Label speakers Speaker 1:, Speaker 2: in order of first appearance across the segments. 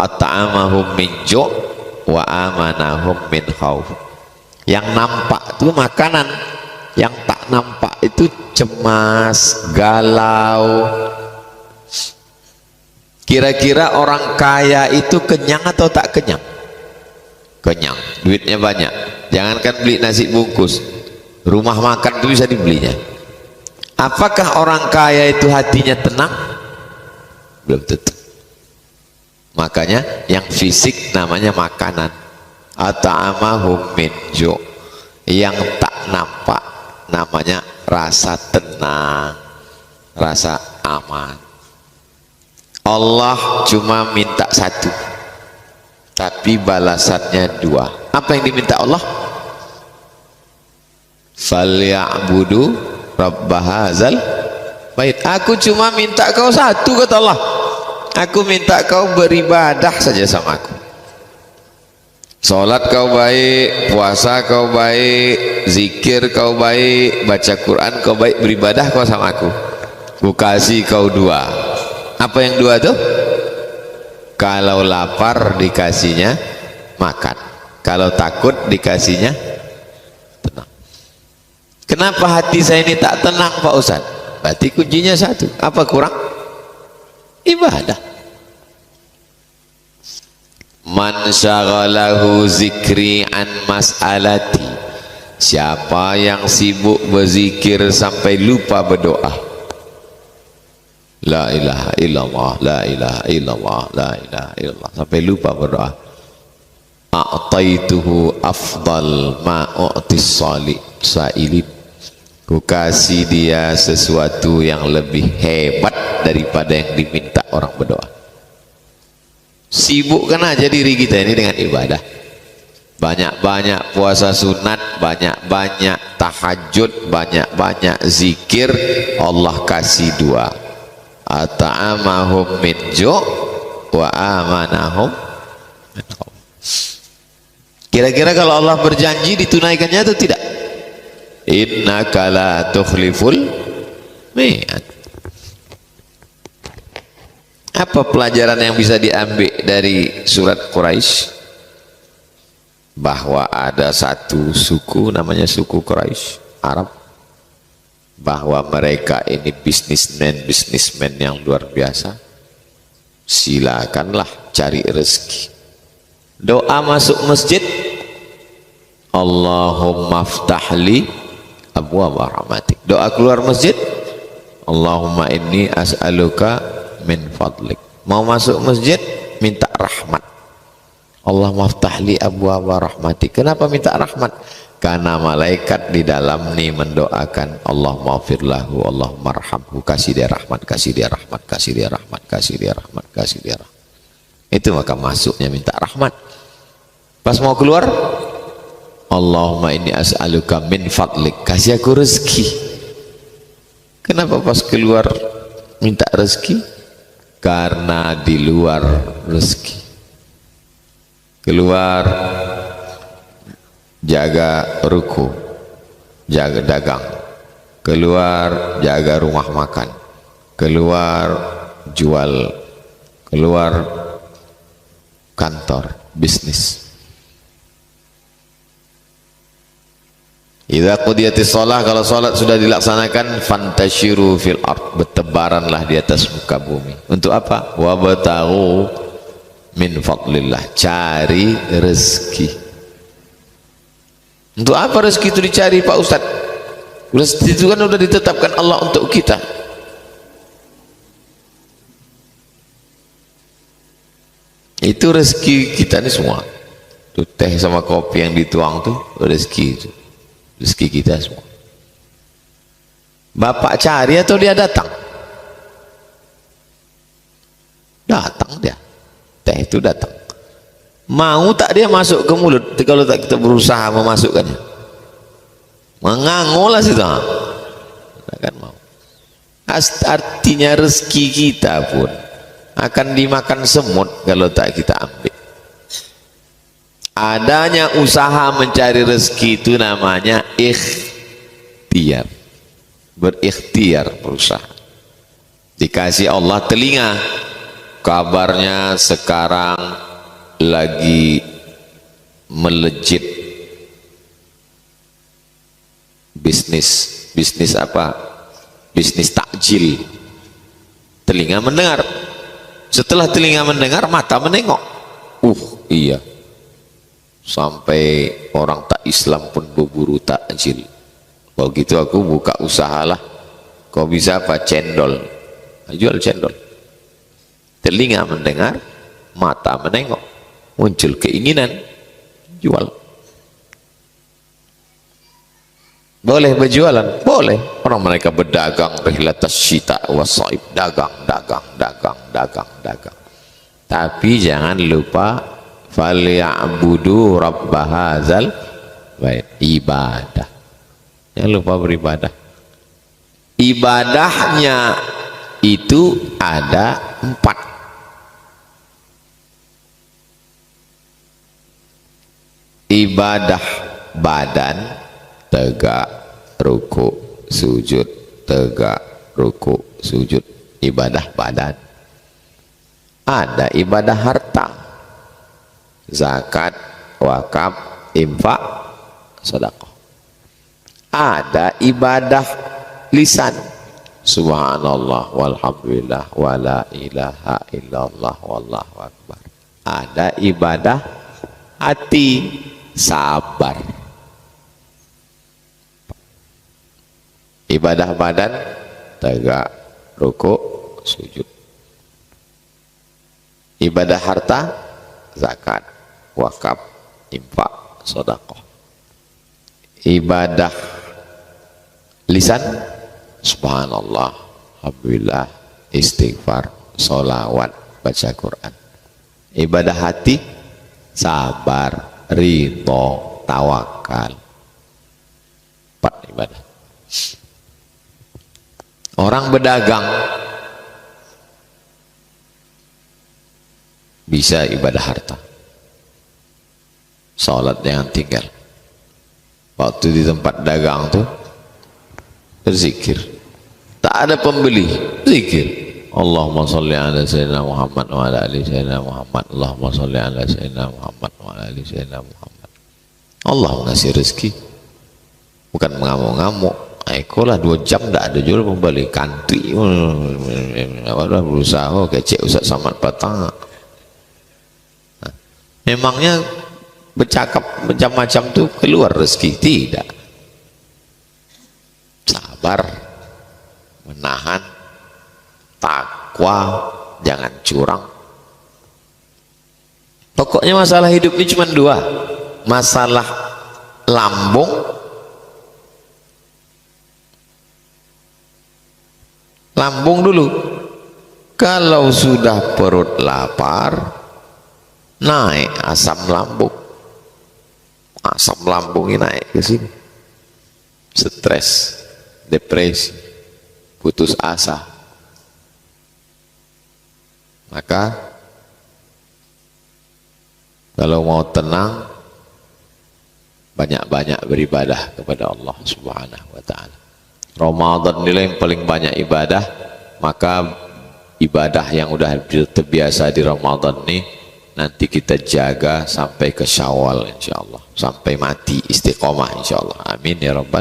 Speaker 1: at'amahum min ju' wa amanahum min khauf. Yang nampak itu makanan, yang tak nampak itu cemas, galau. Kira-kira orang kaya itu kenyang atau tak kenyang? Kenyang, duitnya banyak. Jangankan beli nasi bungkus, rumah makan itu bisa dibelinya. Apakah orang kaya itu hatinya tenang? Belum tentu. Makanya yang fisik namanya makanan. At'amahum min ju'. Yang tak nampak namanya rasa tenang, rasa aman. Allah cuma minta satu, tapi balasannya dua. Apa yang diminta Allah? Falya'budu rabb hadzal bait. Aku cuma minta kau satu, kata Allah. Aku minta kau beribadah saja sama aku. Salat kau baik, puasa kau baik, zikir kau baik, baca Quran kau baik, beribadah kau sama aku. Ku kasih kau dua. Apa yang dua tuh? Kalau lapar dikasihnya makan, kalau takut dikasihnya tenang. Kenapa hati saya ini tak tenang, Pak Ustaz? Berarti kuncinya satu. Apa kurang? Ibadah. Man syaghalahu zikri an mas'alati. Siapa yang sibuk berzikir sampai lupa berdoa. La ilaha illallah, la ilaha illallah, la ilaha illallah, sampai lupa berdoa. A'taituhu afdal ma u'tis sa'ilin. Ku kasih dia sesuatu yang lebih hebat daripada yang diminta orang berdoa. Sibukkan aja diri kita ini dengan ibadah. Banyak-banyak puasa sunat, banyak-banyak tahajud, banyak-banyak zikir. Allah kasih dua. At'amahum min ju' wa amanahum min khauf. Kira-kira kalau Allah berjanji ditunaikannya atau tidak? Innaka la tukhliful mi'ad. Apa pelajaran yang bisa diambil dari surat Quraisy? Bahwa ada satu suku namanya suku Quraisy Arab, bahwa mereka ini bisnismen yang luar biasa. Silakanlah cari rezeki. Doa masuk masjid, Allahumma ftahli abwaaba rahmatik. Doa keluar masjid, Allahumma inni as'aluka min fadlik. Mau masuk masjid minta rahmat, Allahumma ftahli abwaaba rahmatik. Kenapa minta rahmat? Karena malaikat di dalam nih mendoakan Allahumma firlahu, Allahumma arhamhu, kasih dia rahmat, kasih dia rahmat, kasih dia rahmat, kasih dia rahmat, kasih dia rahmat. Itu maka masuknya minta rahmat. Pas mau keluar, Allahumma inni as'aluka min fadlik, kasih aku rezeki. Kenapa pas keluar minta rezeki? Karena di luar rezeki. Keluar jaga ruku, jaga dagang, keluar jaga rumah makan, keluar jual, keluar kantor, bisnis. Idza qudiyatis shalah, kalau salat sudah dilaksanakan, fantashiru fil ard, bertebaranlah di atas muka bumi. Untuk apa? Wabtaghu min fadlillah, cari rezeki. Untuk apa rezeki itu dicari, Pak Ustaz? Rezeki itu kan sudah ditetapkan Allah untuk kita. Itu rezeki kita ini semua. Itu teh sama kopi yang dituang tuh rezeki itu. Rezeki kita semua. Bapak cari atau dia datang? Datang dia. Teh itu datang. Mau tak dia masuk ke mulut kalau tak kita berusaha memasukkannya? Mengangolah situ. Takkan mau. Artinya rezeki kita pun akan dimakan semut kalau tak kita ambil. Adanya usaha mencari rezeki itu namanya ikhtiar. Berikhtiar, berusaha. Dikasih Allah telinga, kabarnya sekarang lagi melejit bisnis apa? Bisnis takjil. Telinga mendengar, setelah telinga mendengar mata menengok. Iya, sampai orang tak Islam pun berburu takjil. Kalau gitu aku buka usahalah. Kau bisa apa? Cendol, jual cendol. Telinga mendengar, mata menengok, muncul keinginan, jual. Boleh berjualan? Boleh. Orang mereka berdagang rihlatas syita wasaib, dagang. Tapi jangan lupa falyabudu rabb hadzal bait, ibadah. Jangan lupa beribadah. Ibadahnya itu ada 4. Ibadah badan, tegak, ruku, sujud, tegak, ruku, sujud, ibadah badan. Ada ibadah harta, zakat, wakaf, infak, sedekah. Ada ibadah lisan, subhanallah walhamdulillah wala ilaha illallah wallahu akbar. Ada ibadah hati, sabar. Ibadah badan, tegak, ruku, sujud. Ibadah harta, zakat, wakaf, infak, sedekah. Ibadah lisan, subhanallah, alhamdulillah, istighfar, sholawat, baca Quran. Ibadah hati, sabar, ridho, tawakal. 4 ibadah. Orang berdagang bisa ibadah harta, sholat jangan tinggal. Waktu di tempat dagang tuh berzikir, tak ada pembeli, zikir Allahumma sholli ala sayyidina Muhammad wa ala ali sayyidina Muhammad, Allahumma sholli ala sayyidina Muhammad wa ala ali sayyidina Muhammad. Allah ngasih rezeki, bukan mengamuk-ngamuk. Ekolah 2 jam tidak ada jual pembeli, kantri berusaha kecek Ustaz Samad Patang. Memangnya bercakap macam-macam tuh keluar rezeki? Tidak. Sabar, menahan, takwa, jangan curang. Pokoknya masalah hidup ini cuma 2. Masalah lambung dulu. Kalau sudah perut lapar, naik asam lambung. Asam lambungnya naik ke sini. Stres, depresi, putus asa. Maka kalau mau tenang, banyak-banyak beribadah kepada Allah Subhanahu wa ta'ala. Ramadan nilai yang paling banyak ibadah, maka ibadah yang udah terbiasa di Ramadan ini nanti kita jaga sampai ke Syawal insyaallah, sampai mati istiqomah insyaallah. Amin ya rabbal.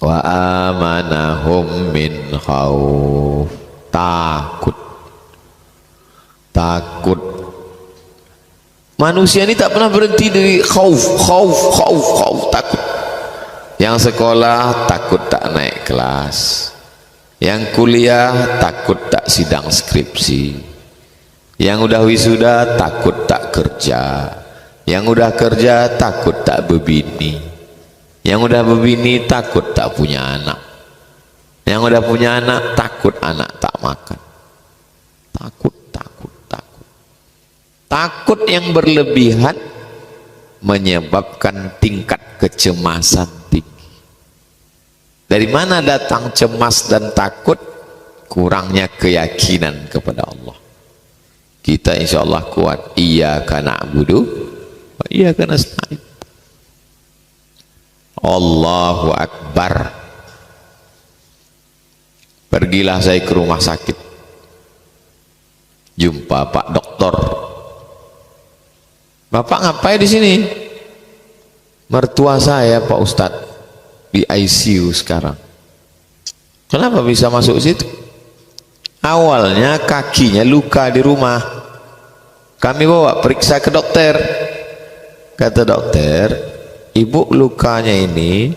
Speaker 1: Wa amanahum min khauf, takut. Manusia ini tak pernah berhenti dari khauf, takut. Yang sekolah takut tak naik kelas, yang kuliah takut tak sidang skripsi, yang udah wisuda takut tak kerja, yang udah kerja takut tak berbini, yang udah berbini takut tak punya anak, yang udah punya anak takut anak tak makan. Takut yang berlebihan menyebabkan tingkat kecemasan tinggi. Dari mana datang cemas dan takut? Kurangnya keyakinan kepada Allah. Kita insya Allah kuat. Iyyaka na'budu wa iyyaka nasta'in. Allahu Akbar. Pergilah saya ke rumah sakit, Jumpa Pak Doktor. Bapak ngapain di sini? Mertua saya Pak Ustadz di ICU sekarang. Kenapa bisa masuk situ? Awalnya kakinya luka di rumah. Kami bawa periksa ke dokter. Kata dokter, ibu lukanya ini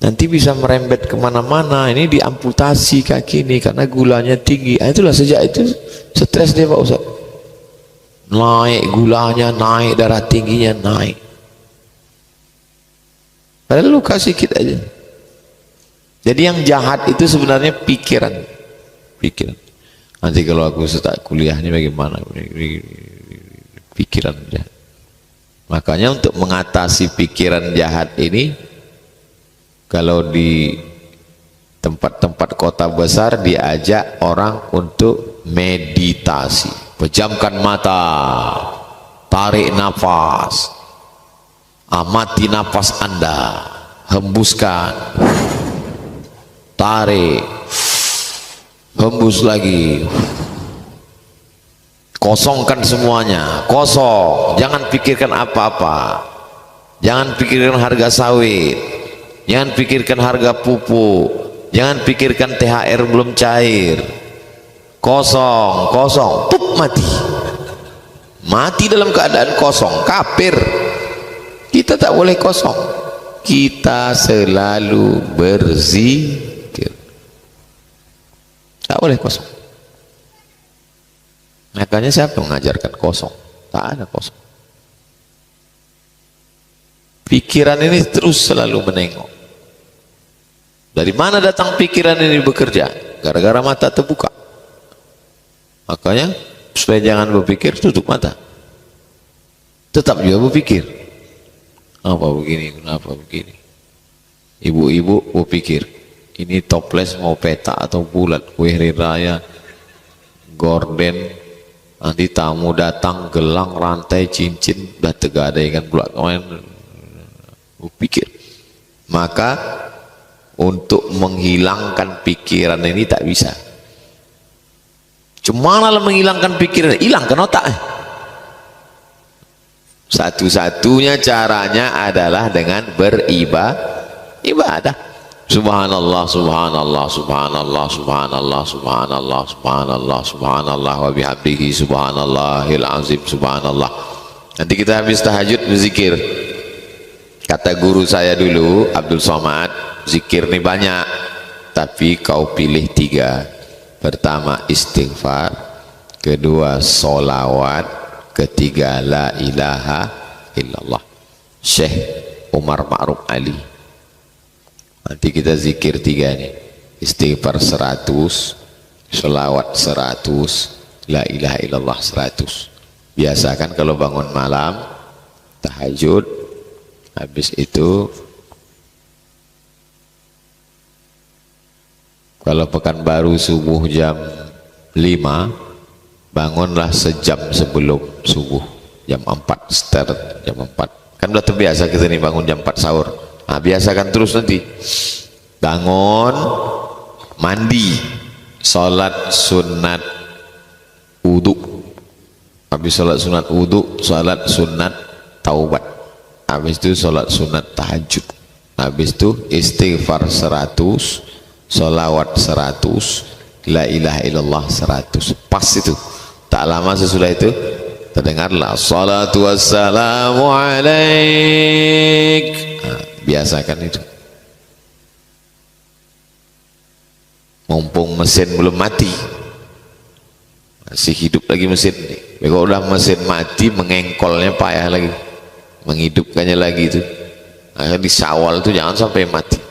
Speaker 1: nanti bisa merembet kemana-mana. Ini diamputasi kaki ini karena gulanya tinggi. Itulah sejak itu stres dia Pak Ustadz. Naik gulanya, naik darah tingginya, naik. Padahal luka sedikit aja. Jadi yang jahat itu sebenarnya pikiran. Pikiran. Nanti kalau aku start kuliah ini bagaimana? Pikiran jahat. Makanya untuk mengatasi pikiran jahat ini, kalau di tempat-tempat kota besar diajak orang untuk meditasi. Pejamkan mata, tarik nafas, amati nafas Anda, hembuskan, tarik, hembus lagi, kosongkan semuanya, kosong, jangan pikirkan apa-apa, jangan pikirkan harga sawit, jangan pikirkan harga pupuk, jangan pikirkan THR belum cair, kosong, kosong, pup, mati, mati dalam keadaan kosong, kafir. Kita tak boleh kosong, kita selalu berzikir, tak boleh kosong. Makanya siapa mengajarkan kosong? Tak ada kosong. Pikiran ini terus selalu menengok. Dari mana datang pikiran ini bekerja? Gara-gara mata terbuka. Makanya supaya jangan berpikir, tutup mata. Tetap juga berpikir. Apa begini? Kenapa begini? Ibu-ibu berpikir, ini toples mau peta atau bulat? Kue hari raya, gorden, nanti tamu datang, gelang, rantai, cincin, udah tegadaikan pula kemarin. Berpikir. Maka untuk menghilangkan pikiran ini tak bisa. Cuma lah menghilangkan pikiran, hilangkan otak. Satu-satunya caranya adalah dengan beribadah. Subhanallah, subhanallah, subhanallah, subhanallah, subhanallah, subhanallah, subhanallah, wa bihamdihi subhanallahil azim, subhanallah. Nanti kita habis tahajud berzikir. Kata guru saya dulu, Abdul Somad, zikir ini banyak, tapi kau pilih 3. Pertama istighfar, kedua solawat, ketiga la ilaha illallah. Syekh Umar Ma'ruf Ali. Nanti kita zikir 3 nih. Istighfar 100, solawat 100, la ilaha illallah 100. Biasakan kalau bangun malam tahajud, habis itu kalau Pekanbaru subuh jam 5, bangunlah sejam sebelum subuh, jam 4 start, jam 4. Kan udah terbiasa kita nih bangun jam 4 sahur. Nah, biasakan terus nanti. Bangun, mandi, sholat sunat wudu. Habis sholat sunat wudu, sholat sunat taubat. Habis itu sholat sunat tahajud. Habis itu istighfar 100, sholawat 100, la ilaha illallah 100. Pas itu. Tak lama sesudah itu terdengarlah salatu wassalamu alaik. Nah, biasakan itu. Mumpung mesin belum mati, masih hidup lagi mesin ini. Kalau udah mesin mati, mengengkolnya payah lagi, menghidupkannya lagi itu. Nah, di Syawal itu jangan sampai mati.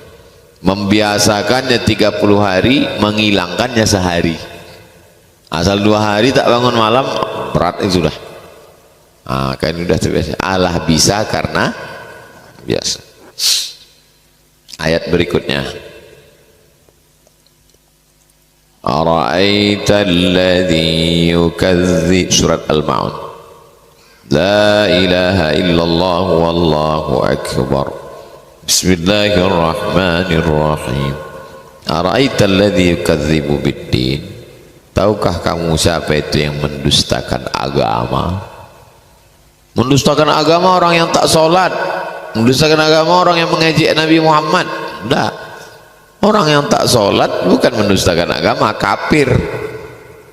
Speaker 1: Membiasakannya 30 hari, menghilangkannya sehari. Asal 2 hari tak bangun malam, berat itu sudah. Nah, kan udah terbiasa. Allah bisa karena biasa. Ayat berikutnya. Ara'aita alladhi yukadzdzib, surat Al-Ma'un. La ilaha illallah wallahu akbar. Bismillahirrahmanirrahim. Ara'aita alladhi yukadzibu biddin. Tahukah kamu siapa itu yang mendustakan agama? Mendustakan agama orang yang tak sholat, mendustakan agama orang yang mengejek Nabi Muhammad. Tidak. Orang yang tak sholat bukan mendustakan agama, kafir.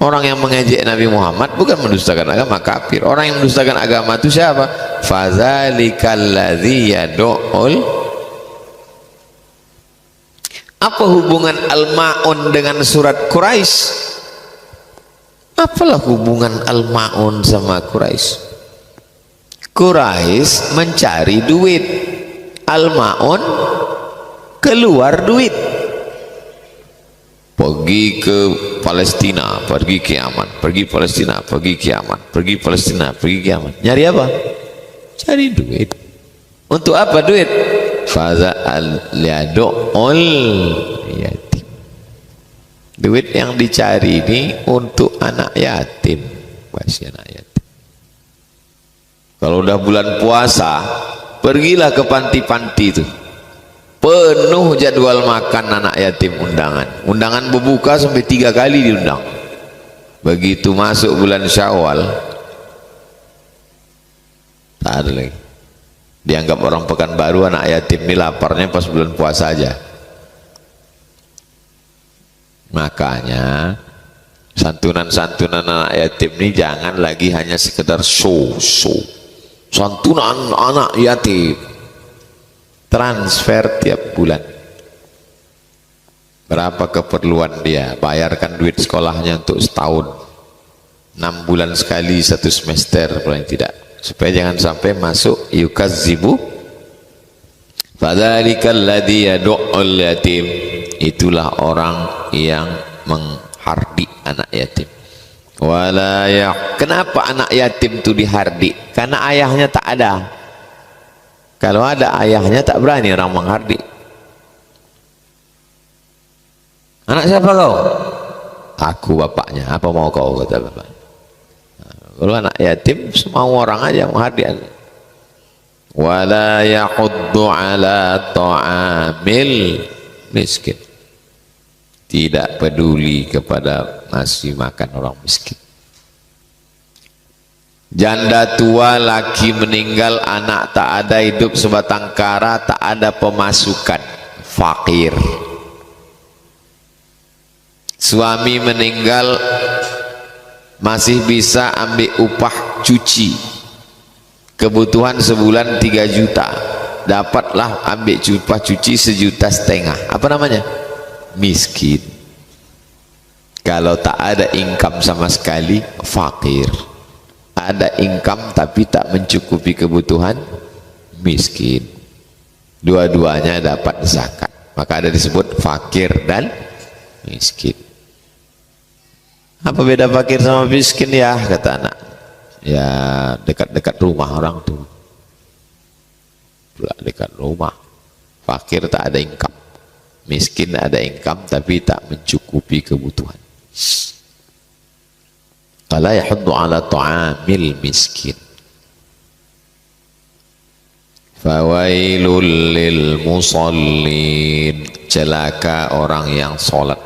Speaker 1: Orang yang mengejek Nabi Muhammad bukan mendustakan agama, kafir. Orang yang mendustakan agama itu siapa? Fadzalikal ladzi yad'ul. Apa hubungan Al-Ma'un dengan surat Quraisy? Apalah hubungan Al-Ma'un sama Quraisy? Quraisy mencari duit, Al-Ma'un keluar duit. Pergi ke Palestina, pergi ke Yaman, pergi Palestina, pergi ke Yaman, pergi Palestina, pergi ke Yaman. Nyari apa? Cari duit. Untuk apa duit? Faza al-yadu'ul yatim. Duit yang dicari ini untuk anak yatim. Masih anak yatim. Kalau udah bulan puasa, pergilah ke panti-panti itu. Penuh jadwal makan anak yatim undangan. Undangan berbuka sampai 3 kali diundang. Begitu masuk bulan Syawal, tak ada lagi. Dianggap orang Pekanbaru anak yatim ini laparnya pas bulan puasa aja. Makanya santunan-santunan anak yatim ini jangan lagi hanya sekedar show. Santunan anak yatim, transfer tiap bulan. Berapa keperluan dia, bayarkan duit sekolahnya untuk setahun, 6 bulan sekali 1 semester paling tidak, supaya jangan sampai masuk yukazzibu. Fadzalikal ladzi yad'ul yatim. Itulah orang yang menghardik anak yatim. Kenapa anak yatim itu dihardik? Karena ayahnya tak ada. Kalau ada ayahnya tak berani orang menghardik. Anak siapa kau? Aku bapaknya. Apa mau kau, kata bapak. Kalau anak yatim semua orang aja menghardik. Wala yahuddu ala ta'amil miskin. Tidak peduli kepada ngasih makan orang miskin. Janda tua, laki meninggal, anak tak ada, hidup sebatang kara, tak ada pemasukan, fakir. Suami meninggal, masih bisa ambil upah cuci, kebutuhan sebulan 3 juta, dapatlah ambil upah cuci 1,5 juta. Apa namanya? Miskin. Kalau tak ada income sama sekali, fakir. Ada income tapi tak mencukupi kebutuhan, miskin. Dua-duanya dapat zakat, maka ada disebut fakir dan miskin. Apa beda fakir sama miskin ya, kata anak? Ya dekat-dekat rumah orang tuh, dekat rumah. Fakir tak ada income, miskin ada income tapi tak mencukupi kebutuhan. Fala yahuddu ala ta'amil miskin. Fawailul lil musallin. Celaka orang yang salat.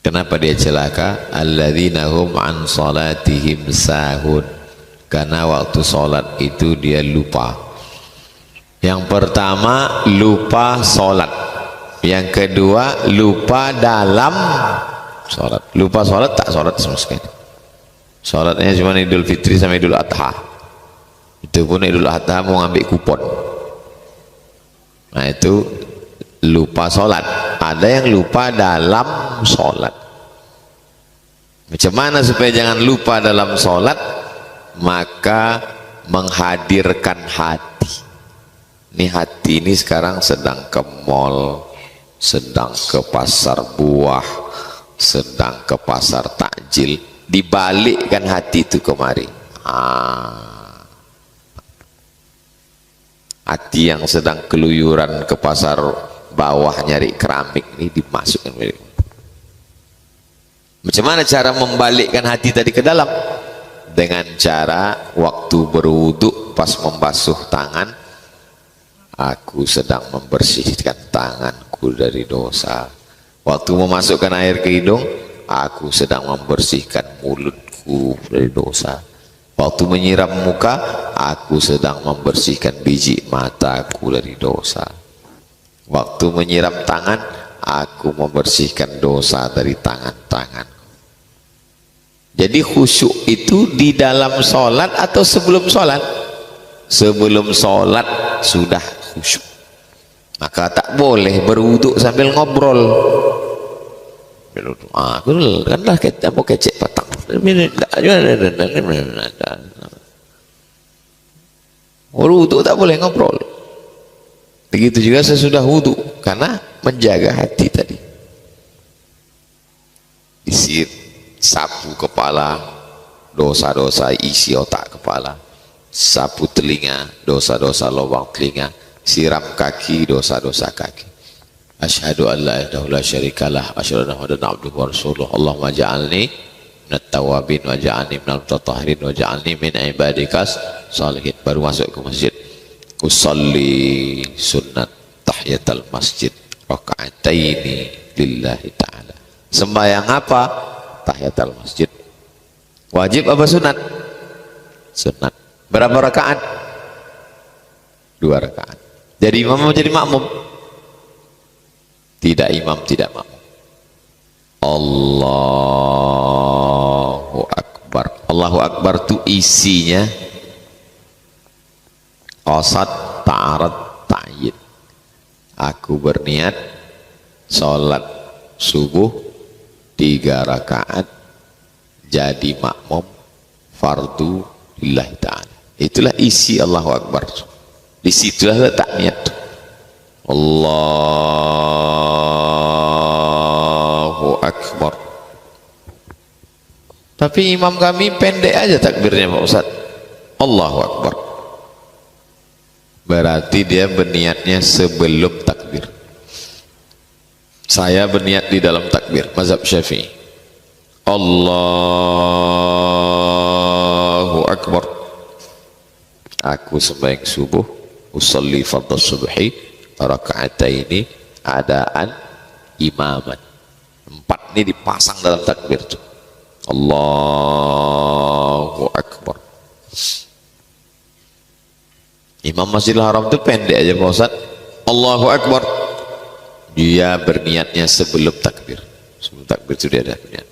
Speaker 1: Kenapa dia celaka? Alladzina hum an salatihim sahun. Karena waktu salat itu dia lupa. Yang pertama lupa salat, yang kedua lupa dalam salat. Lupa salat, tak salat sama sekali. Salatnya cuma Idul Fitri sama Idul Adha. Itu pun Idul Adha mau ngambil kupon. Nah itu lupa salat. Ada yang lupa dalam salat. Macam mana supaya jangan lupa dalam salat? Maka menghadirkan hati. Ini hati ini sekarang sedang ke mall, sedang ke pasar buah, sedang ke pasar takjil. Dibalikkan hati itu kemari. Hati yang sedang keluyuran ke pasar bawah nyari keramik ini dimasukkan. Macam mana cara membalikkan hati tadi ke dalam? Dengan cara waktu berwudu pas membasuh tangan, aku sedang membersihkan tanganku dari dosa. Waktu memasukkan air ke hidung, aku sedang membersihkan mulutku dari dosa. Waktu menyiram muka, aku sedang membersihkan biji mataku dari dosa. Waktu menyiram tangan, aku membersihkan dosa dari tangan-tangan. Jadi khusyuk itu di dalam sholat atau sebelum sholat? Sebelum sholat sudah khusyuk. Maka tak boleh berwuduk sambil ngobrol. Kan lah kita mau kecek patang. Berwuduk tak boleh ngobrol. Begitu juga sesudah wuduk, karena menjaga hati tadi. Isi sapu kepala, dosa-dosa isi otak kepala. Sapu telinga, dosa-dosa lubang telinga. Siram kaki, dosa-dosa kaki. Asyhadu an la ilaha illallah syarikalah, asyhadu anna muhammadan abduhu wa rasuluh. Allahumma ja'alni minat tawabin wa ja'alni minal mutatahhirin wa ja'alni min ibadikas salihin. Baru masuk ke masjid. Usalli sunnat tahiyatul masjid raka'ataini lillahi ta'ala. Sembahyang apa? Tahiyatul masjid. Wajib apa sunat? Sunat. Berapa rakaat? 2 rakaat. Jadi imam mau jadi makmum? Tidak imam, tidak makmum. Allahu Akbar. Allahu Akbar itu isinya qasad, ta'arad, ta'yid. Aku berniat sholat subuh 3 rakaat jadi makmum fardu lillahi ta'ala. Itulah isi Allahu Akbar. Disitulah letak niat. Allahu Akbar. Tapi imam kami pendek aja takbirnya Pak Ustaz. Allahu Akbar. Berarti dia berniatnya sebelum takbir. Saya berniat di dalam takbir, mazhab Syafi'i. Allahu Akbar. Aku sembahyang subuh, usolli fardhu subhi raka'ataini adaan imaman. 4 ini dipasang dalam takbir itu. Allahu Akbar. Imam Masjidil Haram itu pendek aja Pak Ustaz. Allahu Akbar. Dia berniatnya sebelum takbir. Sebelum takbir itu dia ada berniat.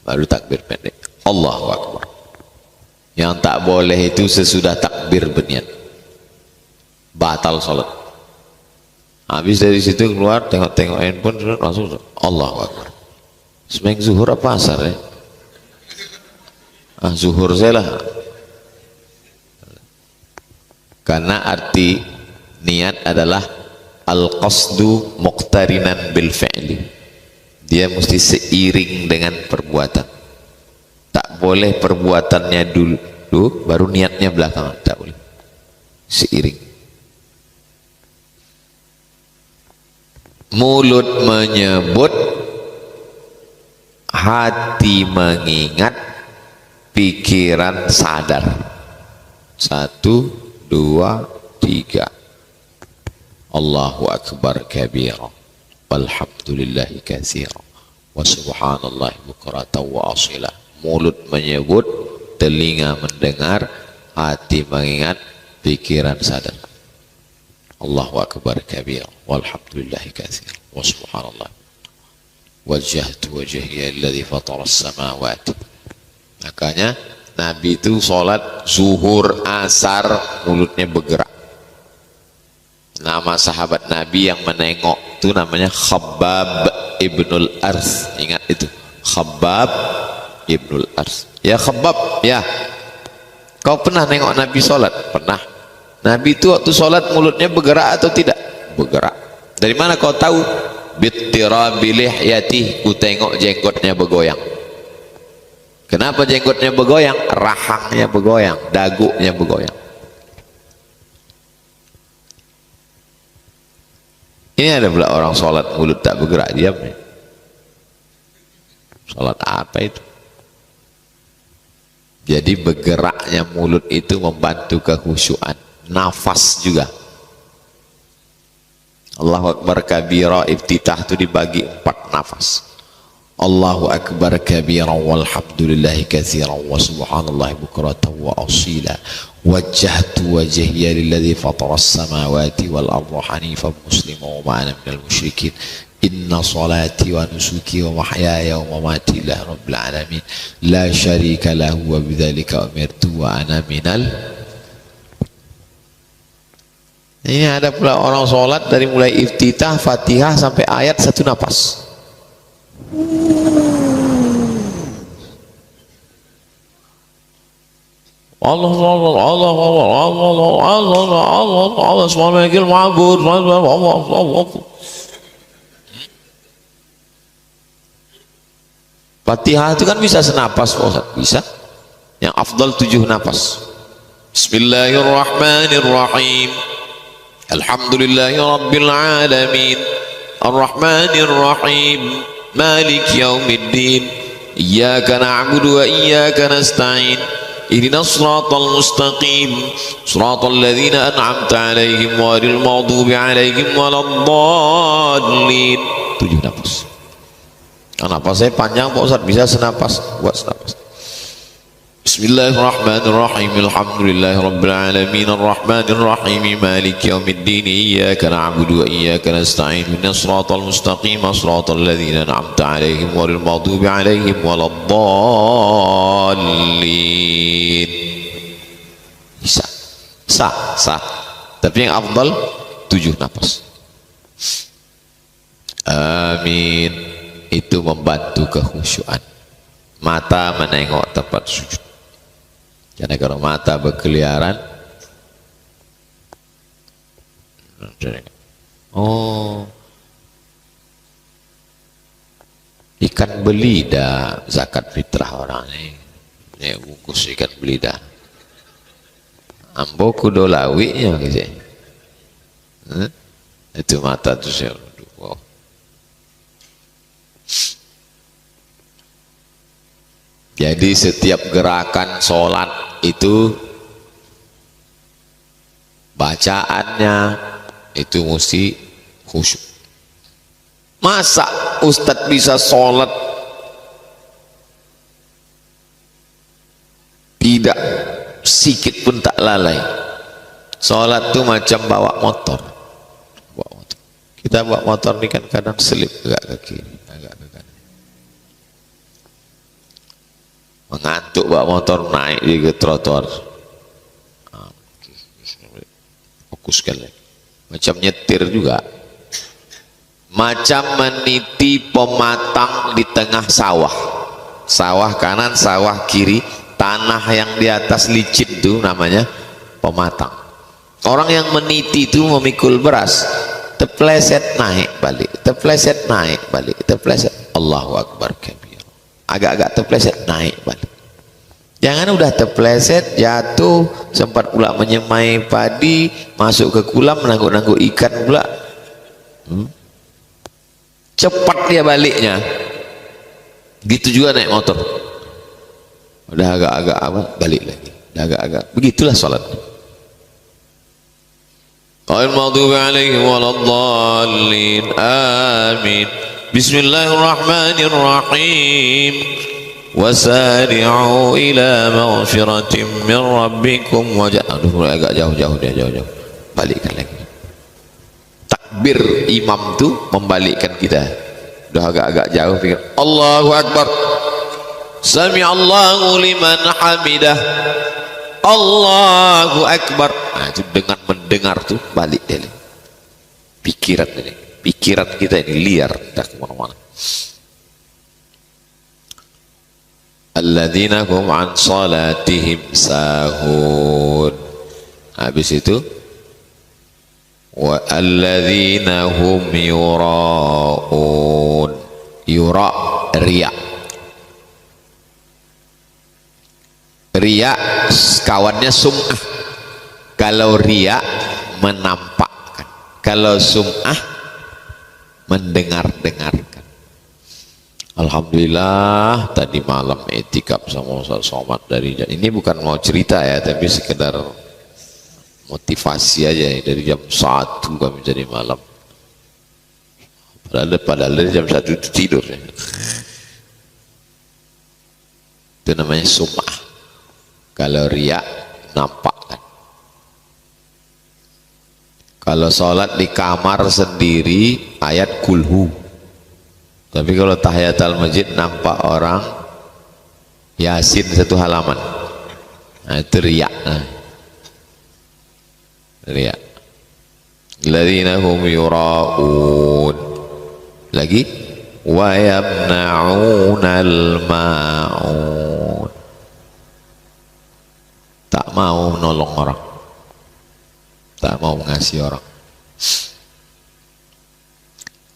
Speaker 1: Baru takbir pendek. Allahu Akbar. Yang tak boleh itu sesudah takbir berniat. Batal sholat. Habis dari situ keluar tengok-tengok handphone langsung Allahu Akbar. Sembahyang zuhur apa asar ya? Zuhur saya lah. Karena arti niat adalah al-qasdu muqtarinan bil fi'li. Dia mesti seiring dengan perbuatan. Tak boleh perbuatannya dulu baru niatnya belakangan, tak boleh. Seiring. Mulut menyebut, hati mengingat, pikiran sadar. 1, 2, 3. Allahu Akbar kabira walhamdulillahi katsira wa subhanallahi bukratan wa asila. Mulut menyebut, telinga mendengar, hati mengingat, pikiran sadar. Allahu Akbar kabira walhamdulillahi katsira wa subhanallah wajjahtu wajhiya alladhi fatara as-samawati. Makanya Nabi itu sholat zuhur, asar, mulutnya bergerak. Nama sahabat Nabi yang menengok itu namanya Khabbab ibnul Arth. Ingat itu, Khabbab ibnul Arth. Ya Khabbab, ya, kau pernah nengok Nabi sholat? Pernah. Nabi itu waktu sholat mulutnya bergerak atau tidak? Bergerak. Dari mana kau tahu? Bittirabi lihyatihi, ku tengok jenggotnya bergoyang. Kenapa jenggotnya bergoyang? Rahangnya bergoyang, dagunya bergoyang. Ini ada pula orang sholat mulut tak bergerak, diam. Sholat apa itu? Jadi bergeraknya mulut itu membantu kekhusyuan. Nafas juga. Allahu Akbar kabira iftitah itu dibagi 4 nafas. Allahu Akbar kabira walhamdulillahi katsiran wa subhanallahi bukratan wa asila wajjahtu wajhiya lilladzi fatara as-samawati wal arda hanifan musliman wa ma ana minal musyrikin inna salati wa nusuki wa mahyaya wa mamati lillahi rabbil alamin la syarika lahu wa bidzalika umirtu wa ana minal. Ini ada pula orang sholat dari mulai iftitah Fatihah sampai ayat 1 nafas. Allah Allah Allah Allah Allah Allah Allah Allah subhanakal ma'bud Allah. Fatihah itu kan bisa senapas Ustaz, bisa. Yang afdal 7 napas. Bismillahirrahmanirrahim. Alhamdulillahi rabbil alamin. Arrahmanir rahim. Malik yaumiddin. Iyyaka na'budu wa iyyaka nasta'in. Ihdinas siratal mustaqim. Siratal ladzina an'amta 'alaihim ghairil maghdubi 'alaihim waladdallin. 7 napas. Napas saya panjang Pak Ustaz, bisa senapas, buat senapas. Bismillahirrahmanirrahim. Alhamdulillahi rabbil alamin arrahmanir rahim maliki yaumiddin iyyaka na'budu wa iyyaka nasta'in ihdinas siratal mustaqim siratal ladzina an'amta 'alaihim ghairil maghdubi 'alaihim waladdallin. Bisa. Sah. Tapi yang afdal 7 napas. Amin. Itu membantu kekhusyuan. Mata menengok tempat sujud. Karena kalau mata berkeliaran, oh, ikan belida zakat fitrah orang ini bungkus ikan belida. Ambo kudo lawinya gitu. Itu mata tuh saya. Wow. Jadi setiap gerakan sholat itu bacaannya itu mesti khusyuk. Masa Ustadz bisa sholat tidak sikit pun tak lalai? Sholat tuh macam bawa motor. Kita bawa motor ini kan kadang selip agak ke kiri, agak ke kanan. Mengantuk bawa motor, naik di ke trotoar, fokuskan lagi. Macam nyetir juga, macam meniti pematang di tengah sawah. Sawah kanan, sawah kiri, tanah yang di atas licin itu namanya pematang. Orang yang meniti itu memikul beras, terpleset naik balik, terpleset naik balik, terpleset. Allahu Akbar kabir. Agak-agak terpleset naik balik. Jangan udah terpleset jatuh, sempat pula menyemai padi, masuk ke kolam menangguk-nangguk ikan pula. Cepat dia baliknya. Gitu juga naik motor. Udah agak-agak apa balik lagi. Udah agak-agak. Begitulah salat. Ghairil maghdubi 'alaihim waladdallin. Amin. Bismillahirrahmanirrahim. Wasari'u ila maghfiratin min rabbikum wa aduh agak jauh-jauh dia, jauh-jauh. Balikkan lagi. Takbir imam tu membalikkan kita. Udah agak-agak jauh pikir Allahu Akbar. Sami'allahu liman hamidah. Allahu Akbar. Nah, itu dengan mendengar tuh balik dia. Pikiran ini. Pikiran kita ini liar, tak kemana-mana. Alladzina hum an salatihim sahun. Habis itu wa alladzina hum yura'un. Yura' riya. Riya kawannya sum'ah. Kalau riya menampakkan, kalau sum'ah mendengar-dengarkan. Alhamdulillah tadi malam etikaf sama Ustaz Somad dari ini bukan mau cerita ya, tapi sekedar motivasi aja ya. Dari jam 1 kami jadi malam Padahal dari jam 1 itu tidur ya. Itu namanya sum'ah. Kalau riak nampak kan. Kalau sholat di kamar sendiri ayat kulhu, tapi kalau tahiyatul masjid nampak orang Yasin 1 halaman. Nah, itu riak. Riak. Alladzina hum yura'un. Lagi wa yamna'unal ma'un. Tak mau nolong orang, tak mau ngasih orang.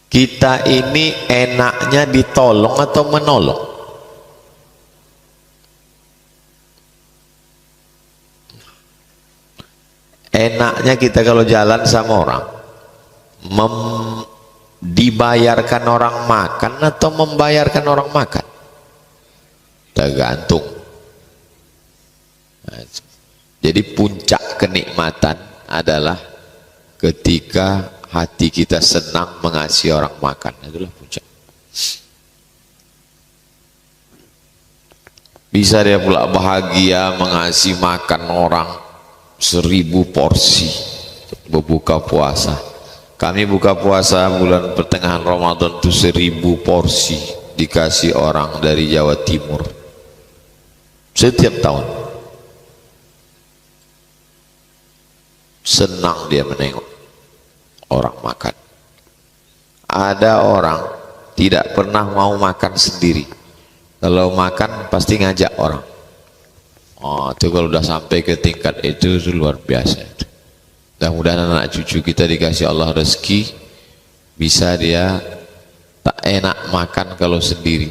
Speaker 1: Kita ini enaknya ditolong atau menolong? Enaknya kita kalau jalan sama orang dibayarkan orang makan atau membayarkan orang makan? Tergantung. Jadi puncak kenikmatan adalah ketika hati kita senang mengasihi orang makan. Itulah puncak. Bisa dia pula bahagia mengasihi makan orang 1000 porsi berbuka puasa. Kami buka puasa bulan pertengahan Ramadan itu 1000 porsi dikasih orang dari Jawa Timur setiap tahun. Senang dia menengok orang makan. Ada orang tidak pernah mau makan sendiri, kalau makan pasti ngajak orang. Oh, itu kalau udah sampai ke tingkat itu luar biasa. Mudah-mudahan anak cucu kita dikasih Allah rezeki, bisa dia tak enak makan kalau sendiri,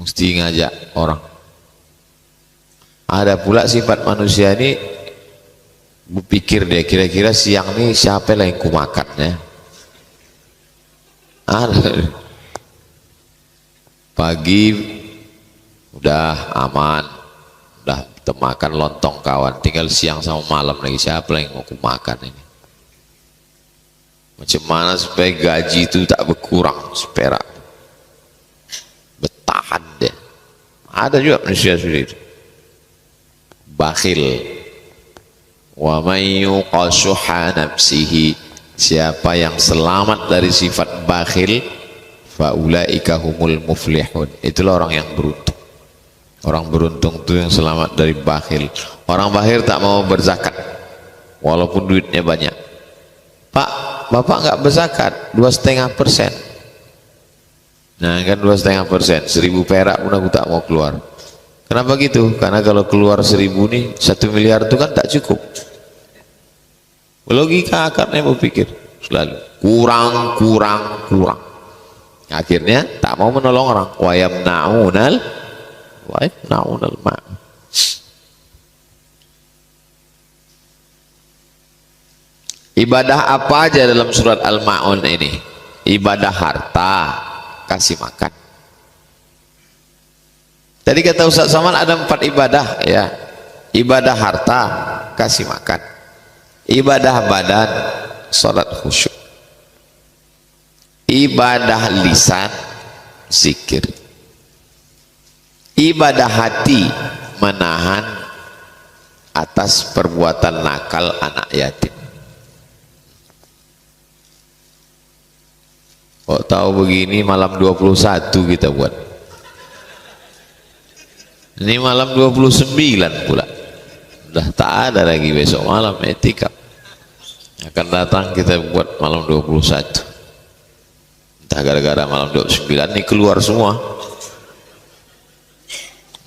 Speaker 1: mesti ngajak orang. Ada pula sifat manusia ini, berpikir dia kira-kira siang ini siapa yang ku makan ya. Pagi udah aman, udah makan lontong kawan, tinggal siang sama malam lagi siapa yang mau ku makan ini. Macam mana supaya gaji itu tak berkurang seperak, bertahan dia. Ada juga manusia seperti itu, bakhil. Wa may yuqashuha nafsihi, siapa yang selamat dari sifat bakhil, fa ulaika humul muflihun, itulah orang yang beruntung. Orang beruntung itu yang selamat dari bakhil. Orang bakhil tak mau berzakat walaupun duitnya banyak. Pak, bapak nggak berzakat 2,5%. Nah kan 2,5%, 1000 perak pun aku tak mau keluar. Kenapa gitu? Karena kalau keluar 1000 nih 1 miliar itu kan tak cukup. Logika akarnya berpikir selalu kurang. Akhirnya tak mau menolong orang. Wa yamna'unal ma'un. Ibadah apa aja dalam surat Al-Ma'un ini? Ibadah harta, kasih makan. Tadi kata Ustaz Saman ada 4 ibadah ya. Ibadah harta, kasih makan. Ibadah badan, salat khusyuk. Ibadah lisan, zikir. Ibadah hati, menahan atas perbuatan nakal anak yatim. Kok tahu begini malam 21 kita buat. Ini malam 29 pula. Udah tak ada lagi besok malam etikaf. Akan datang kita buat malam 21. Entah gara-gara malam 29 ini keluar semua.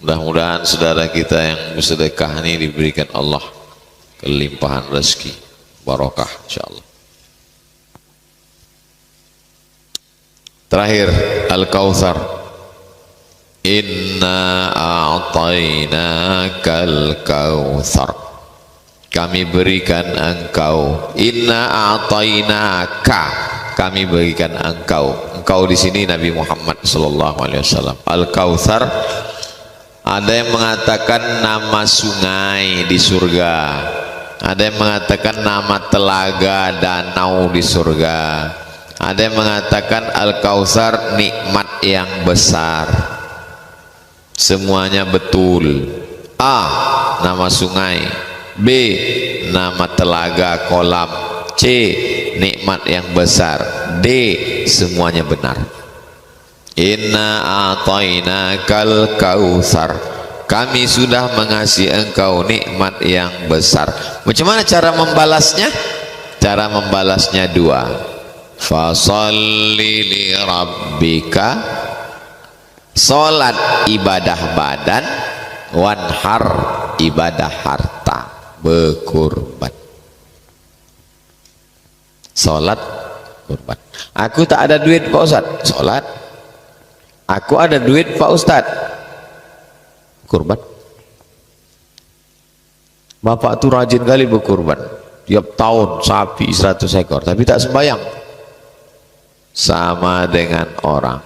Speaker 1: Mudah-mudahan saudara kita yang bersedekah ini diberikan Allah kelimpahan rezeki, barokah insyaallah. Terakhir Al-Kautsar. Inna a'tainakal kautsar. Kami berikan engkau. Inna a'tainaka, kami berikan engkau. Engkau di sini Nabi Muhammad sallallahu alaihi wasallam. Al-Kautsar, ada yang mengatakan nama sungai di surga, ada yang mengatakan nama telaga danau di surga, Ada yang mengatakan Al-Kautsar nikmat yang besar. Semuanya betul. A, nama sungai. B, nama telaga kolam. C, nikmat yang besar. D, semuanya benar. Inna a'tainakal kautsar, kami sudah mengasihi engkau nikmat yang besar. Macam mana cara membalasnya? Cara membalasnya dua. Fasalli li rabbika, salat ibadah badan, wanhar ibadah harta, berkurban. Salat kurban. Aku tak ada duit Pak Ustaz, salat. Aku ada duit Pak Ustaz, kurban. Bapak tuh rajin kali berkurban, tiap tahun sapi 100 ekor, tapi tak sembahyang. Sama dengan orang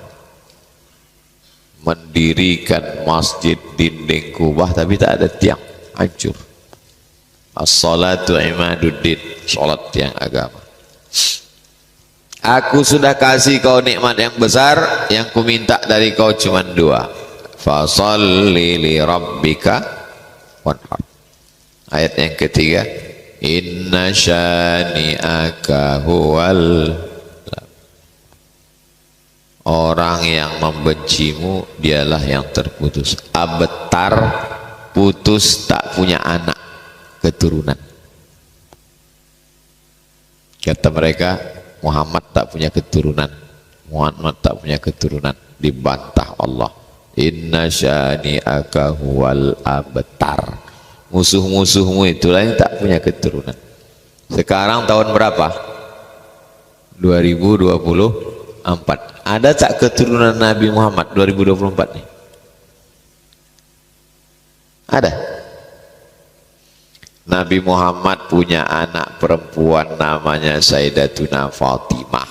Speaker 1: mendirikan masjid dinding kubah tapi tak ada tiang, hancur. As-salatu imaduddin, salat tiang agama. Aku sudah kasih kau nikmat yang besar, yang ku minta dari kau cuma dua. Fasalli li rabbika wanhar. Ayat yang ketiga, inna syani'aka huwal, orang yang membencimu dialah yang terputus. Abtar, putus, tak punya anak keturunan. Kata mereka, Muhammad tak punya keturunan, Muhammad tak punya keturunan. Dibantah Allah, inna syani'aka huwal abtar. Musuh-musuhmu itulah yang tak punya keturunan. Sekarang tahun berapa? 2024. Ada tak keturunan Nabi Muhammad 2024 nih? Ada. Nabi Muhammad punya anak perempuan namanya Sayyidatuna Fatimah.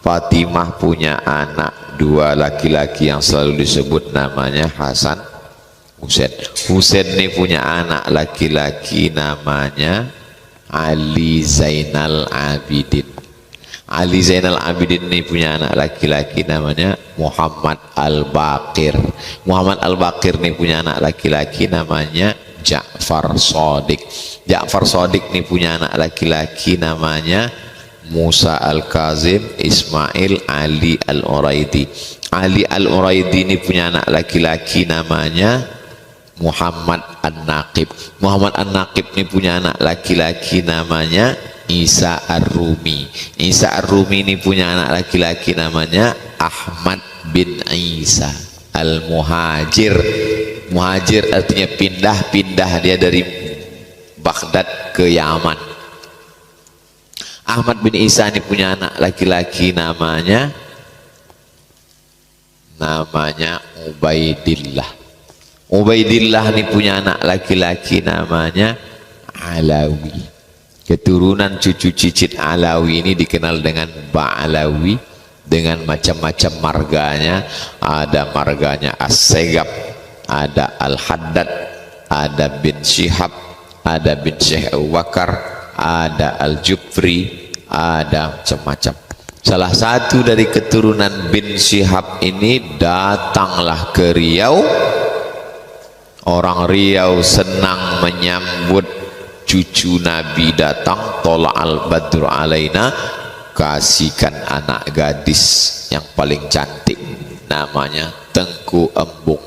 Speaker 1: Fatimah punya anak dua laki-laki yang selalu disebut namanya Hasan, Husain. Husain ini punya anak laki-laki namanya Ali Zainal Abidin. Ali Zainal Abidin ini punya anak laki-laki namanya Muhammad Al-Baqir. Muhammad Al-Baqir ini punya anak laki-laki namanya Ja'far Shadiq. Ja'far Shadiq ini punya anak laki-laki namanya Musa Al-Kazim, Ismail Ali Al-Uraidi. Ali Al-Uraidi ini punya anak laki-laki namanya Muhammad An-Naqib. Muhammad An-Naqib ini punya anak laki-laki namanya Isa Ar-Rumi. Isa Ar-Rumi ini punya anak laki-laki namanya Ahmad bin Isa Al-Muhajir. Muhajir artinya pindah dia dari Baghdad ke Yaman. Ahmad bin Isa ini punya anak laki-laki namanya Ubaidillah. Ubaidillah ini punya anak laki-laki namanya Alawi. Keturunan cucu cicit Alawi ini dikenal dengan Ba'alawi, dengan macam-macam marganya. Ada marganya As-Segab, ada Al-Haddad, ada bin Syihab, ada bin Syekh Abu Bakar, ada Al-Jufri, ada macam-macam. Salah satu dari keturunan bin Syihab ini datanglah ke Riau. Orang Riau senang menyambut cucu Nabi datang. Tola al-badru alaina, kasihkan anak gadis yang paling cantik, namanya Tengku Embung,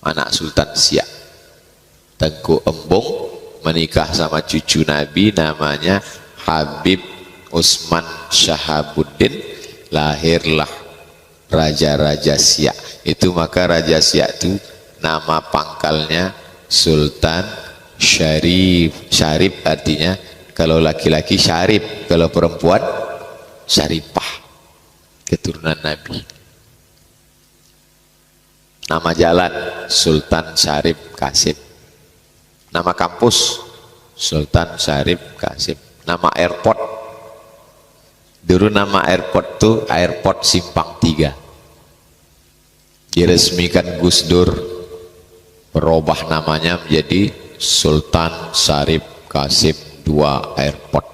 Speaker 1: anak Sultan Siak. Tengku Embung menikah sama cucu Nabi namanya Habib Usman Syahabuddin. Lahirlah Raja-Raja Siak. Itu maka Raja Siak itu nama pangkalnya Sultan Syarif. Syarif artinya kalau laki-laki Syarif, kalau perempuan Syarifah, keturunan Nabi. Nama jalan Sultan Syarif Qasim. Nama kampus Sultan Syarif Qasim. Nama airport, dulu nama airport tuh Airport Simpang 3. Diresmikan Gus Dur, berubah namanya menjadi Sultan Syarif Qasim II Airport.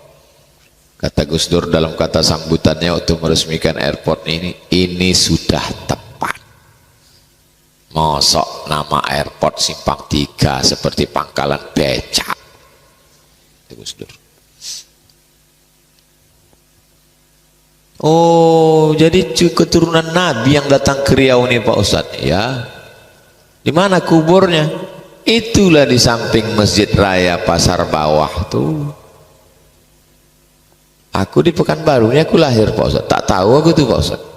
Speaker 1: Kata Gus Dur dalam kata sambutannya waktu meresmikan airport ini sudah tepat. Mosok nama airport Simpang 3 seperti pangkalan becak. Itu Gus Dur. Oh, jadi keturunan Nabi yang datang ke Riau nih Pak Ustadz, ya. Di mana kuburnya? Itulah di samping Masjid Raya Pasar Bawah tuh. Aku di Pekanbaru ini aku lahir Pak Ustadz. Tak tahu aku tuh Pak Ustadz.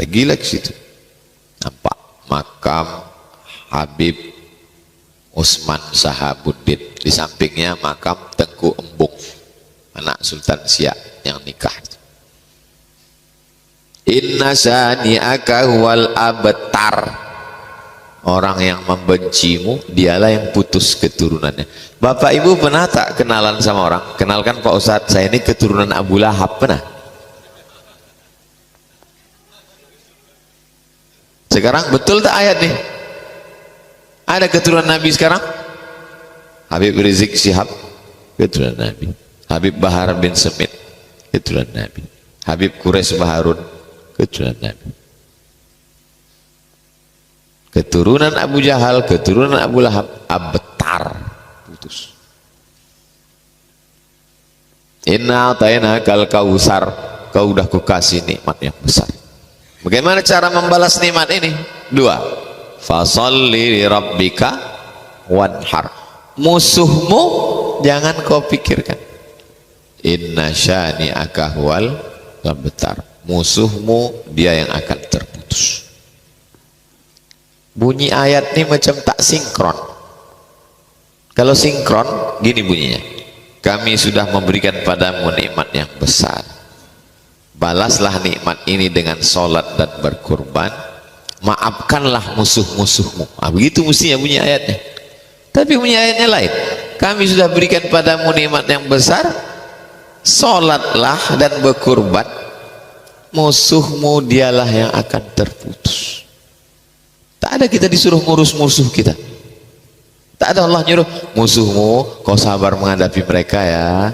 Speaker 1: Lagi ke situ. Nampak makam Habib Usman Sahabuddin. Di sampingnya makam Tengku Embung, anak Sultan Siak yang nikah. Inna sani'aka huwal abtar. Orang yang membencimu dialah yang putus keturunannya. Bapak ibu pernah tak kenalan sama orang? Kenalkan Pak Ustadz, saya ini keturunan Abu Lahab. Pernah? Sekarang betul tak ayat nih? Ada keturunan Nabi sekarang? Habib Rizik Syihab, keturunan Nabi. Habib Bahar bin Semit, keturunan Nabi. Habib Quraisy Baharun, keturunan Nabi. Keturunan Abu Jahal, keturunan Abu Lahab, abtar, putus. Inna atayna kal kausar, kau udah kukasih nikmat yang besar. Bagaimana cara membalas nikmat ini? Dua. Fasolli li rabbika wanhar. Musuhmu jangan kau pikirkan. Inna syani'aka huwal abtar. Musuhmu dia yang akan terputus. Bunyi ayat ini macam tak sinkron. Kalau sinkron gini bunyinya, kami sudah memberikan padamu nikmat yang besar, balaslah nikmat ini dengan sholat dan berkurban, maafkanlah musuh-musuhmu. Begitu mestinya bunyi ayatnya. Tapi bunyi ayatnya lain, kami sudah berikan padamu nikmat yang besar, sholatlah dan berkurban, musuhmu dialah yang akan terputus. Tak ada kita disuruh ngurus musuh kita. Tak ada Allah nyuruh musuhmu kau sabar menghadapi mereka ya.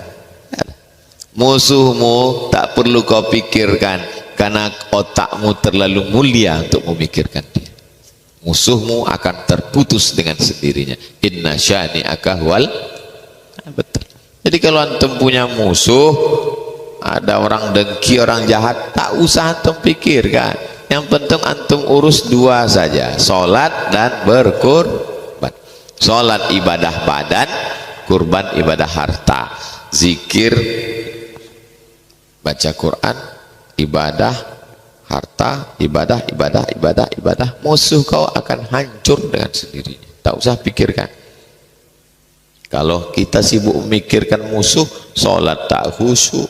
Speaker 1: Musuhmu tak perlu kau pikirkan karena otakmu terlalu mulia untuk memikirkan dia. Musuhmu akan terputus dengan sendirinya. Inna syani'aka huwal abtar. Jadi kalau antum punya musuh, ada orang dengki, orang jahat, tak usah antum pikirkan. Yang penting antum urus dua saja, sholat dan berkurban. Sholat ibadah badan, kurban ibadah harta. Zikir, baca Quran, ibadah harta, ibadah. Musuh kau akan hancur dengan sendirinya. Tak usah pikirkan. Kalau kita sibuk memikirkan musuh, sholat tak khusyuk,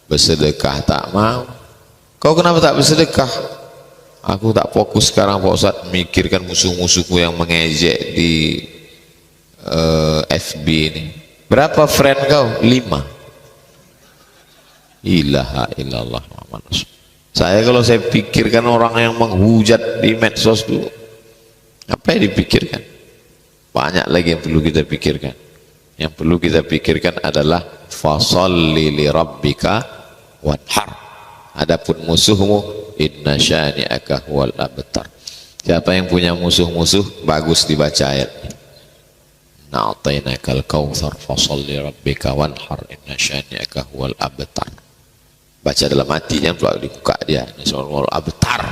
Speaker 1: bersedekah tak mau. Kau kenapa tak bersedekah? Aku tak fokus sekarang Pak Ustadz memikirkan musuh-musuhku yang mengejek di FB ini. Berapa friend kau? 5. Ilaha illallah Muhammad Rasul. Kalau saya pikirkan orang yang menghujat di medsos dulu, apa yang dipikirkan? Banyak lagi yang perlu kita pikirkan. Yang perlu kita pikirkan adalah fasolli li rabbika wanhar. Adapun musuhmu, inna syani'aka huwal abtar. Siapa yang punya musuh-musuh, bagus dibaca ayat ini. Na'atainakal kautsar fasholli rabbika wanhar inna syani'aka huwal abtar. Baca dalam hati, jangan pula di muka dia. Inna syani'aka huwal abtar.